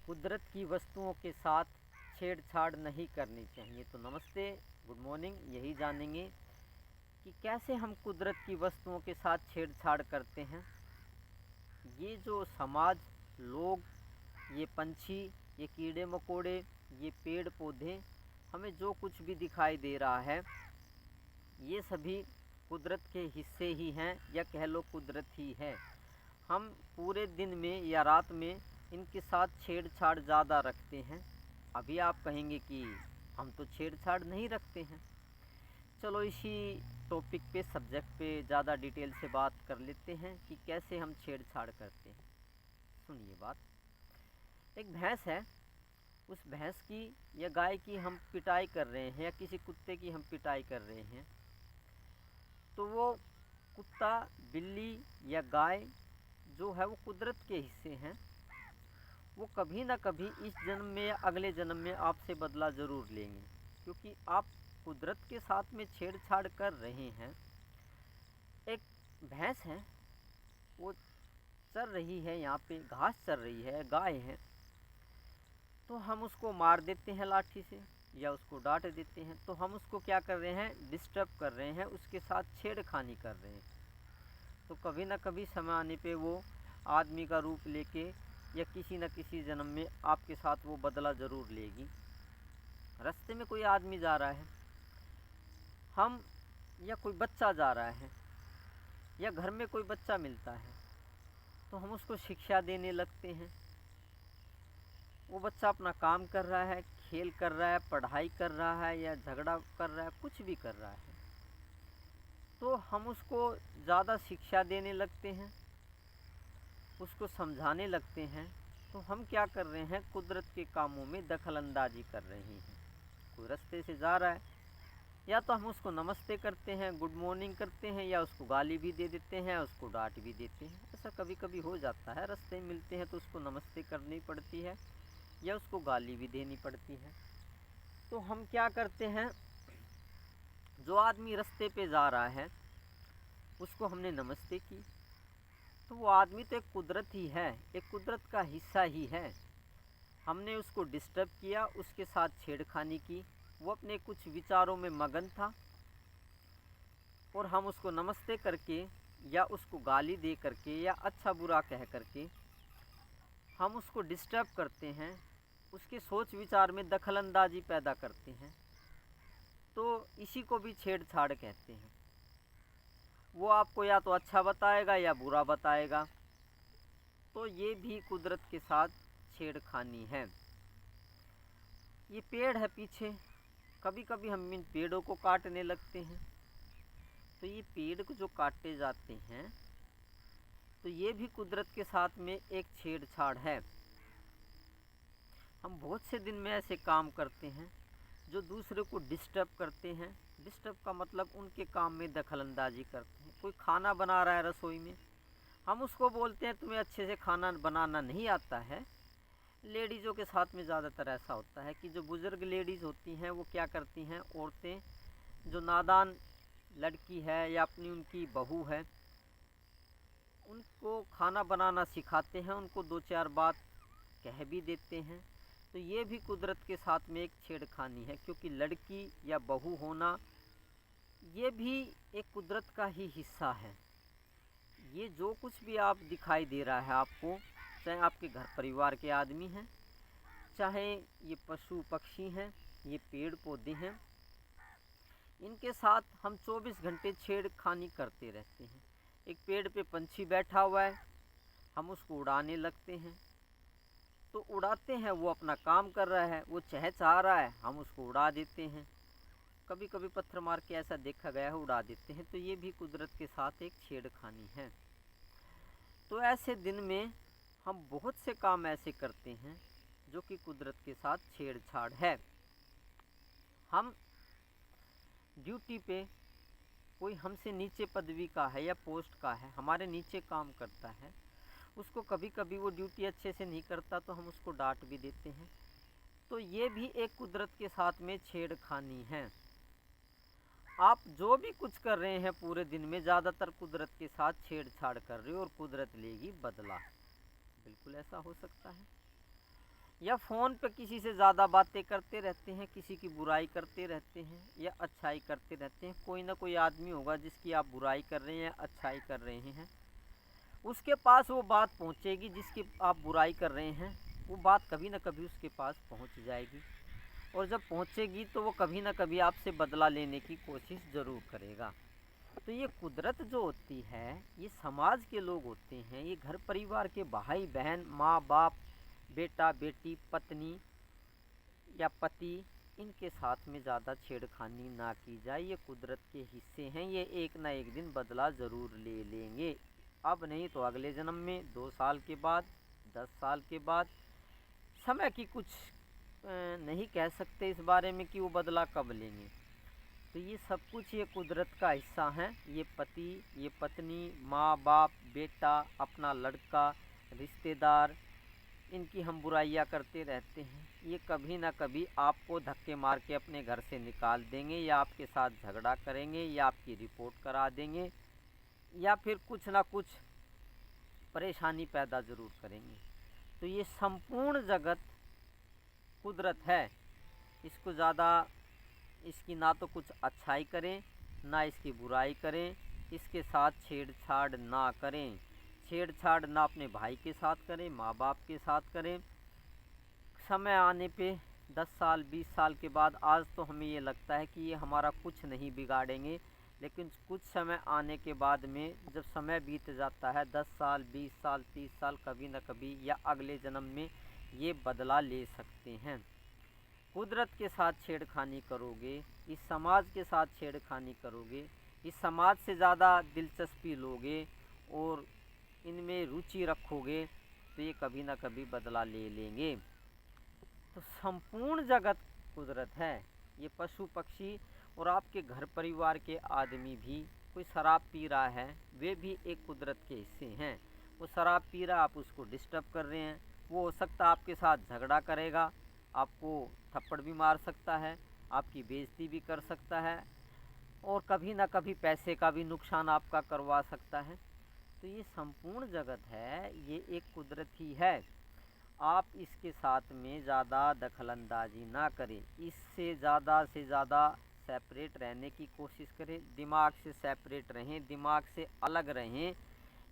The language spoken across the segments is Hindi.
कुदरत की वस्तुओं के साथ छेड़छाड़ नहीं करनी चाहिए। तो नमस्ते, गुड मॉर्निंग। यही जानेंगे कि कैसे हम कुदरत की वस्तुओं के साथ छेड़छाड़ करते हैं। ये जो समाज, लोग, ये पंछी, ये कीड़े मकोड़े, ये पेड़ पौधे, हमें जो कुछ भी दिखाई दे रहा है, ये सभी कुदरत के हिस्से ही हैं, या कह लो कुदरत ही है। हम पूरे दिन में या रात में इनके साथ छेड़छाड़ ज़्यादा रखते हैं। अभी आप कहेंगे कि हम तो छेड़छाड़ नहीं रखते हैं। चलो इसी टॉपिक पे, सब्जेक्ट पे ज़्यादा डिटेल से बात कर लेते हैं कि कैसे हम छेड़छाड़ करते हैं। सुनिए बात। एक भैंस है, उस भैंस की या गाय की हम पिटाई कर रहे हैं, या किसी कुत्ते की हम पिटाई कर रहे हैं, तो वो कुत्ता, बिल्ली या गाय जो है वो कुदरत के हिस्से हैं। वो कभी ना कभी इस जन्म में या अगले जन्म में आपसे बदला ज़रूर लेंगे, क्योंकि आप कुदरत के साथ में छेड़छाड़ कर रहे हैं। एक भैंस है, वो चर रही है, यहाँ पे घास चर रही है, गाय है, तो हम उसको मार देते हैं लाठी से या उसको डांट देते हैं। तो हम उसको क्या कर रहे हैं, डिस्टर्ब कर रहे हैं, उसके साथ छेड़खानी कर रहे हैं। तो कभी ना कभी समय आने पे वो आदमी का रूप लेके या किसी न किसी जन्म में आपके साथ वो बदला ज़रूर लेगी। रास्ते में कोई आदमी जा रहा है, हम, या कोई बच्चा जा रहा है, या घर में कोई बच्चा मिलता है, तो हम उसको शिक्षा देने लगते हैं। वो बच्चा अपना काम कर रहा है, खेल कर रहा है, पढ़ाई कर रहा है, या झगड़ा कर रहा है, कुछ भी कर रहा है, तो हम उसको ज़्यादा शिक्षा देने लगते हैं, उसको समझाने लगते हैं। तो हम क्या कर रहे हैं, कुदरत के कामों में दखल अंदाजी कर रहे हैं। कोई रास्ते से जा रहा है, या तो हम उसको नमस्ते करते हैं, गुड मॉर्निंग करते हैं, या उसको गाली भी दे देते हैं, उसको डांट भी देते हैं। ऐसा कभी कभी हो जाता है, रास्ते में मिलते हैं तो उसको नमस्ते करनी पड़ती है या उसको गाली भी देनी पड़ती है। तो हम क्या करते हैं, जो आदमी रास्ते पे जा रहा है उसको हमने नमस्ते की, तो वो आदमी तो एक कुदरत ही है, एक कुदरत का हिस्सा ही है। हमने उसको डिस्टर्ब किया, उसके साथ छेड़खानी की, वो अपने कुछ विचारों में मगन था, और हम उसको नमस्ते करके या उसको गाली दे करके या अच्छा बुरा कह करके हम उसको डिस्टर्ब करते हैं, उसके सोच विचार में दखलंदाजी पैदा करते हैं। तो इसी को भी छेड़छाड़ कहते हैं। वो आपको या तो अच्छा बताएगा या बुरा बताएगा, तो ये भी कुदरत के साथ छेड़खानी है। ये पेड़ है पीछे, कभी कभी हम इन पेड़ों को काटने लगते हैं। तो ये पेड़ को जो काटे जाते हैं, तो ये भी कुदरत के साथ में एक छेड़छाड़ है। हम बहुत से दिन में ऐसे काम करते हैं जो दूसरे को डिस्टर्ब करते हैं। डिस्टर्ब का मतलब उनके काम में दखलंदाजी करते हैं। कोई खाना बना रहा है रसोई में, हम उसको बोलते हैं तुम्हें अच्छे से खाना बनाना नहीं आता है। लेडीज़ों के साथ में ज़्यादातर ऐसा होता है कि जो बुज़ुर्ग लेडीज़ होती हैं वो क्या करती हैं, औरतें, जो नादान लड़की है या अपनी उनकी बहू है, उनको खाना बनाना सिखाते हैं, उनको दो चार बात कह भी देते हैं। तो ये भी कुदरत के साथ में एक छेड़खानी है, क्योंकि लड़की या बहू होना ये भी एक कुदरत का ही हिस्सा है। ये जो कुछ भी आप दिखाई दे रहा है आपको, चाहे आपके घर परिवार के आदमी हैं, चाहे ये पशु पक्षी हैं, ये पेड़ पौधे हैं, इनके साथ हम 24 घंटे छेड़खानी करते रहते हैं। एक पेड़ पे पंछी बैठा हुआ है, हम उसको उड़ाने लगते हैं, तो उड़ाते हैं, वो अपना काम कर रहा है, वो चहचहा रहा है, हम उसको उड़ा देते हैं। कभी कभी पत्थर मार के ऐसा देखा गया है, उड़ा देते हैं। तो ये भी कुदरत के साथ एक छेड़खानी है। तो ऐसे दिन में हम बहुत से काम ऐसे करते हैं जो कि कुदरत के साथ छेड़छाड़ है। हम ड्यूटी पे, कोई हमसे नीचे पदवी का है या पोस्ट का है, हमारे नीचे काम करता है, उसको कभी कभी वो ड्यूटी अच्छे से नहीं करता तो हम उसको डांट भी देते हैं। तो ये भी एक कुदरत के साथ में छेड़खानी है। आप जो भी कुछ कर रहे हैं पूरे दिन में, ज़्यादातर कुदरत के साथ छेड़छाड़ कर रहे हो, और कुदरत लेगी बदला। बिल्कुल ऐसा हो सकता है। या फ़ोन पे किसी से ज़्यादा बातें करते रहते हैं, किसी की बुराई करते रहते हैं या अच्छाई करते रहते हैं। कोई ना कोई आदमी होगा जिसकी आप बुराई कर रहे हैं या अच्छाई कर रहे हैं, उसके पास वो बात पहुंचेगी जिसकी आप बुराई कर रहे हैं। वो बात कभी ना कभी उसके पास पहुंच जाएगी, और जब पहुंचेगी तो वो कभी ना कभी आपसे बदला लेने की कोशिश ज़रूर करेगा। तो ये कुदरत जो होती है, ये समाज के लोग होते हैं, ये घर परिवार के भाई बहन, माँ बाप, बेटा बेटी, पत्नी या पति, इनके साथ में ज़्यादा छेड़खानी ना की जाए। ये कुदरत के हिस्से हैं, ये एक ना एक दिन बदला ज़रूर ले लेंगे। अब नहीं तो अगले जन्म में, 2 साल के बाद, 10 साल के बाद। समय की कुछ नहीं कह सकते इस बारे में कि वो बदला कब लेंगे। तो ये सब कुछ ये कुदरत का हिस्सा है। ये पति, ये पत्नी, माँ बाप, बेटा, अपना लड़का, रिश्तेदार, इनकी हम बुराइयां करते रहते हैं। ये कभी ना कभी आपको धक्के मार के अपने घर से निकाल देंगे, या आपके साथ झगड़ा करेंगे, या आपकी रिपोर्ट करा देंगे, या फिर कुछ ना कुछ परेशानी पैदा ज़रूर करेंगे। तो ये संपूर्ण जगत कुदरत है, इसको ज़्यादा, इसकी ना तो कुछ अच्छाई करें ना इसकी बुराई करें, इसके साथ छेड़छाड़ ना करें। छेड़छाड़ ना अपने भाई के साथ करें, माँ बाप के साथ करें। समय आने पे 10 साल 20 साल के बाद, आज तो हमें ये लगता है कि ये हमारा कुछ नहीं बिगाड़ेंगे, लेकिन कुछ समय आने के बाद में जब समय बीत जाता है, 10 साल 20 साल 30 साल, कभी न कभी या अगले जन्म में ये बदला ले सकते हैं। कुदरत के साथ छेड़खानी करोगे, इस समाज के साथ छेड़खानी करोगे, इस समाज से ज़्यादा दिलचस्पी लोगे और इनमें रुचि रखोगे, तो ये कभी ना कभी बदला ले लेंगे। तो संपूर्ण जगत कुदरत है। ये पशु पक्षी और आपके घर परिवार के आदमी भी, कोई शराब पी रहा है, वे भी एक कुदरत के हिस्से हैं। वो शराब पी रहा, आप उसको डिस्टर्ब कर रहे हैं। वो हो सकता है आपके साथ झगड़ा करेगा, आपको थप्पड़ भी मार सकता है, आपकी बेइज्जती भी कर सकता है, और कभी ना कभी पैसे का भी नुकसान आपका करवा सकता है। तो ये संपूर्ण जगत है, ये एक कुदरत ही है। आप इसके साथ में ज़्यादा दखलंदाजी ना करें, इससे ज़्यादा सेपरेट रहने की कोशिश करें। दिमाग से सेपरेट रहें, दिमाग से अलग रहें।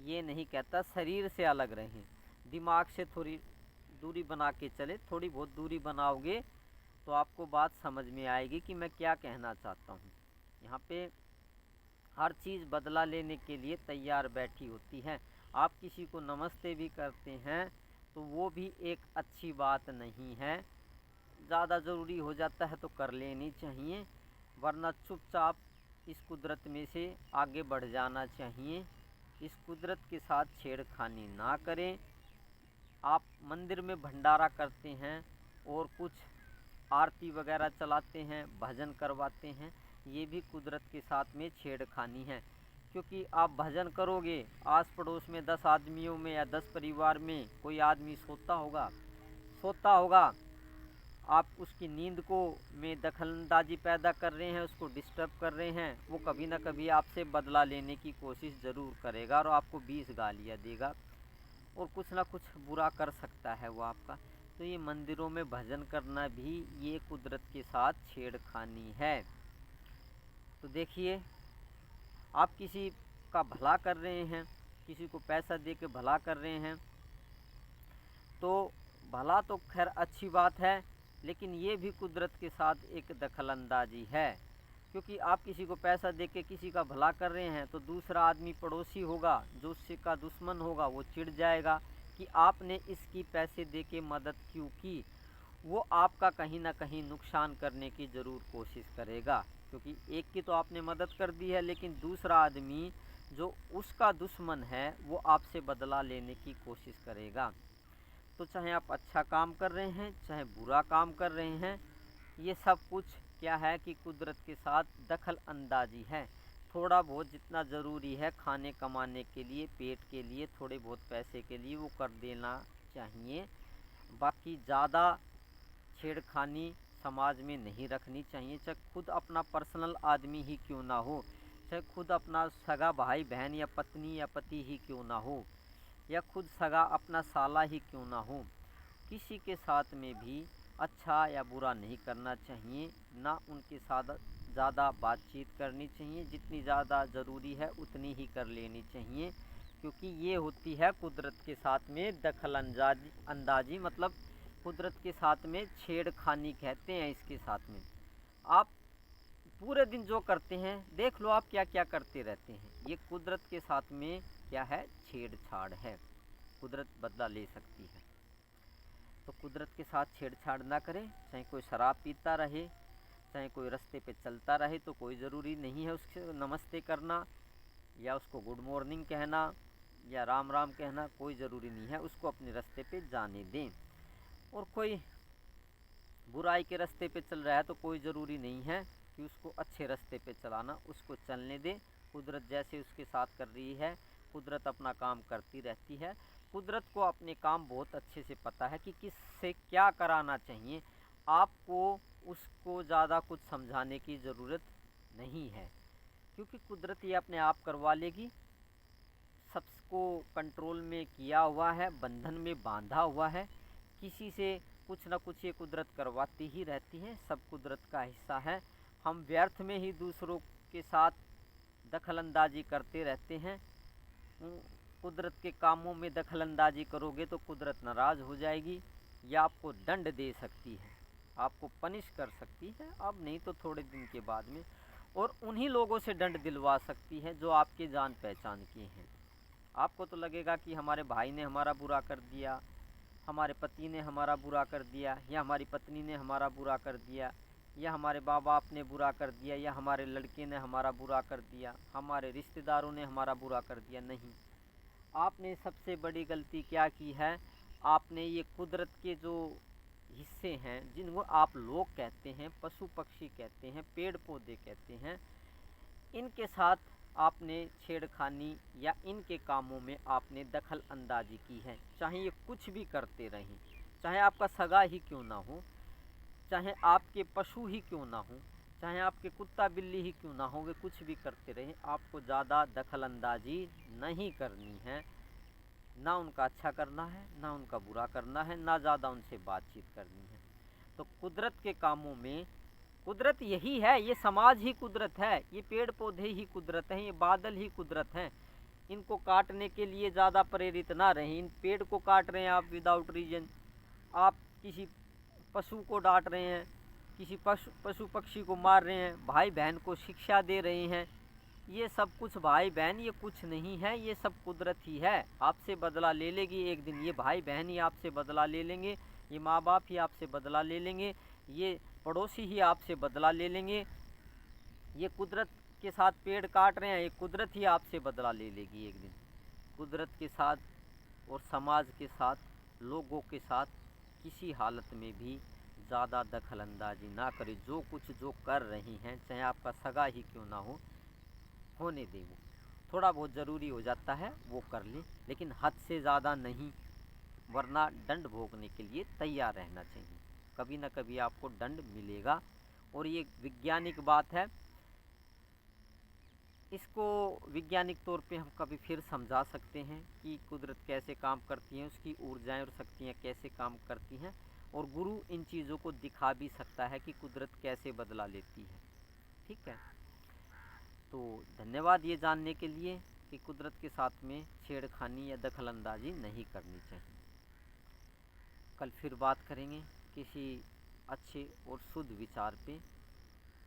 ये नहीं कहता शरीर से अलग रहें, दिमाग से थोड़ी दूरी बना के चले। थोड़ी बहुत दूरी बनाओगे तो आपको बात समझ में आएगी कि मैं क्या कहना चाहता हूँ। यहाँ पे हर चीज़ बदला लेने के लिए तैयार बैठी होती है। आप किसी को नमस्ते भी करते हैं तो वो भी एक अच्छी बात नहीं है। ज़्यादा ज़रूरी हो जाता है तो कर लेनी चाहिए, वरना चुपचाप इस कुदरत में से आगे बढ़ जाना चाहिए। इस कुदरत के साथ छेड़खानी ना करें। आप मंदिर में भंडारा करते हैं और कुछ आरती वगैरह चलाते हैं, भजन करवाते हैं, ये भी कुदरत के साथ में छेड़खानी है। क्योंकि आप भजन करोगे, आस पड़ोस में 10 आदमियों में या 10 परिवार में कोई आदमी सोता होगा, आप उसकी नींद को में दखलंदाजी पैदा कर रहे हैं, उसको डिस्टर्ब कर रहे हैं। वो कभी ना कभी आपसे बदला लेने की कोशिश ज़रूर करेगा और आपको 20 गालियाँ देगा और कुछ ना कुछ बुरा कर सकता है वो आपका। तो ये मंदिरों में भजन करना भी ये कुदरत के साथ छेड़खानी है। तो देखिए, आप किसी का भला कर रहे हैं, किसी को पैसा दे के भला कर रहे हैं, तो भला तो खैर अच्छी बात है, लेकिन ये भी कुदरत के साथ एक दखलंदाजी है। क्योंकि आप किसी को पैसा दे के किसी का भला कर रहे हैं तो दूसरा आदमी पड़ोसी होगा जो उससे का दुश्मन होगा, वो चिढ़ जाएगा कि आपने इसकी पैसे दे के मदद क्यों की। वो आपका कहीं ना कहीं नुकसान करने की ज़रूर कोशिश करेगा, क्योंकि एक की तो आपने मदद कर दी है, लेकिन दूसरा आदमी जो उसका दुश्मन है वो आपसे बदला लेने की कोशिश करेगा। तो चाहे आप अच्छा काम कर रहे हैं चाहे बुरा काम कर रहे हैं, ये सब कुछ क्या है कि कुदरत के साथ दखल अंदाजी है। थोड़ा बहुत जितना ज़रूरी है खाने कमाने के लिए, पेट के लिए, थोड़े बहुत पैसे के लिए वो कर देना चाहिए। बाकी ज़्यादा छेड़खानी समाज में नहीं रखनी चाहिए, चाहे खुद अपना पर्सनल आदमी ही क्यों ना हो, चाहे खुद अपना सगा भाई बहन या पत्नी या पति ही क्यों ना हो, या खुद सगा अपना साला ही क्यों ना हो। किसी के साथ में भी अच्छा या बुरा नहीं करना चाहिए, ना उनके साथ ज़्यादा बातचीत करनी चाहिए, जितनी ज़्यादा ज़रूरी है उतनी ही कर लेनी चाहिए, क्योंकि ये होती है कुदरत के साथ में दखल अंदाजी, मतलब कुदरत के साथ में छेड़खानी कहते हैं इसके साथ में। आप पूरे दिन जो करते हैं, देख लो आप क्या क्या करते रहते हैं, ये कुदरत के साथ में क्या है, छेड़छाड़ है। कुदरत बदला ले सकती है, तो कुदरत के साथ छेड़छाड़ ना करें। चाहे कोई शराब पीता रहे, चाहे कोई रास्ते पे चलता रहे, तो कोई ज़रूरी नहीं है उससे नमस्ते करना या उसको गुड मॉर्निंग कहना या राम राम कहना, कोई ज़रूरी नहीं है, उसको अपने रास्ते पे जाने दें। और कोई बुराई के रास्ते पे चल रहा है तो कोई ज़रूरी नहीं है कि उसको अच्छे रास्ते पे चलाना, उसको चलने दें। कुदरत जैसे उसके साथ कर रही है, कुदरत अपना काम करती रहती है। कुदरत को अपने काम बहुत अच्छे से पता है कि किससे क्या कराना चाहिए। आपको उसको ज़्यादा कुछ समझाने की ज़रूरत नहीं है, क्योंकि कुदरत ये अपने आप करवा लेगी। सबको कंट्रोल में किया हुआ है, बंधन में बांधा हुआ है, किसी से कुछ ना कुछ ये कुदरत करवाती ही रहती है, सब कुदरत का हिस्सा है। हम व्यर्थ में ही दूसरों के साथ दखलंदाजी करते रहते हैं। कुदरत के कामों में दखलंदाजी करोगे तो कुदरत नाराज़ हो जाएगी या आपको दंड दे सकती है, आपको पनिश कर सकती है, अब नहीं तो थोड़े दिन के बाद में। और उन्हीं लोगों से दंड दिलवा सकती है जो आपके जान पहचान के हैं। आपको तो लगेगा कि हमारे भाई ने हमारा बुरा कर दिया, हमारे पति ने हमारा बुरा कर दिया, या हमारी पत्नी ने हमारा बुरा कर दिया, या हमारे माँ बाप ने बुरा कर दिया, या हमारे लड़के ने हमारा बुरा कर दिया, हमारे रिश्तेदारों ने हमारा बुरा कर दिया। नहीं, आपने सबसे बड़ी गलती क्या की है, आपने ये कुदरत के जो हिस्से हैं, जिनको आप लोग कहते हैं, पशु पक्षी कहते हैं, पेड़ पौधे कहते हैं, इनके साथ आपने छेड़खानी या इनके कामों में आपने दखल अंदाजी की है। चाहे ये कुछ भी करते रहें, चाहे आपका सगा ही क्यों ना हो, चाहे आपके पशु ही क्यों ना हो, चाहे आपके कुत्ता बिल्ली ही क्यों ना हो, वे कुछ भी करते रहें, आपको ज़्यादा दखल अंदाजी नहीं करनी है। ना उनका अच्छा करना है, ना उनका बुरा करना है, ना ज़्यादा उनसे बातचीत करनी है। तो कुदरत के कामों में कुदरत यही है, ये समाज ही कुदरत है, ये पेड़ पौधे ही कुदरत हैं, ये बादल ही कुदरत हैं। इनको काटने के लिए ज़्यादा प्रेरित ना रहें। इन पेड़ को काट रहे हैं आप विदाउट रीजन, आप किसी पशु को डांट रहे हैं, किसी पशु पक्षी को मार रहे हैं, भाई बहन को शिक्षा दे रहे हैं, ये सब कुछ भाई बहन ये कुछ नहीं है, ये सब कुदरत ही है। आपसे बदला ले लेगी एक दिन, ये भाई बहन ही आपसे बदला ले लेंगे, ये माँ बाप ही आपसे बदला ले लेंगे, ये पड़ोसी ही आपसे बदला ले लेंगे। ये कुदरत के साथ पेड़ काट रहे हैं, ये कुदरत ही आपसे बदला ले लेगी एक दिन। कुदरत के साथ और समाज के साथ, लोगों के साथ किसी हालत में भी ज़्यादा दखल अंदाजी ना करें। जो कुछ जो कर रही हैं, चाहे आपका सगा ही क्यों ना हो, होने दें। वो थोड़ा बहुत ज़रूरी हो जाता है वो कर लें, लेकिन हद से ज़्यादा नहीं, वरना दंड भोगने के लिए तैयार रहना चाहिए। कभी ना कभी आपको दंड मिलेगा। और ये वैज्ञानिक बात है, इसको वैज्ञानिक तौर पे हम कभी फिर समझा सकते हैं कि कुदरत कैसे काम करती है, उसकी ऊर्जाएं और शक्तियाँ कैसे काम करती हैं। और गुरु इन चीज़ों को दिखा भी सकता है कि कुदरत कैसे बदला लेती है। ठीक है, तो धन्यवाद ये जानने के लिए कि कुदरत के साथ में छेड़खानी या दखलंदाजी नहीं करनी चाहिए। कल फिर बात करेंगे किसी अच्छे और शुद्ध विचार पे।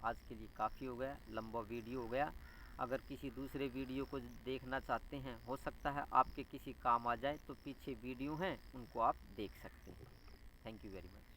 आज के लिए काफ़ी हो गया, लंबा वीडियो हो गया। अगर किसी दूसरे वीडियो को देखना चाहते हैं, हो सकता है आपके किसी काम आ जाए, तो पीछे वीडियो हैं उनको आप देख सकते हैं। Thank you very much.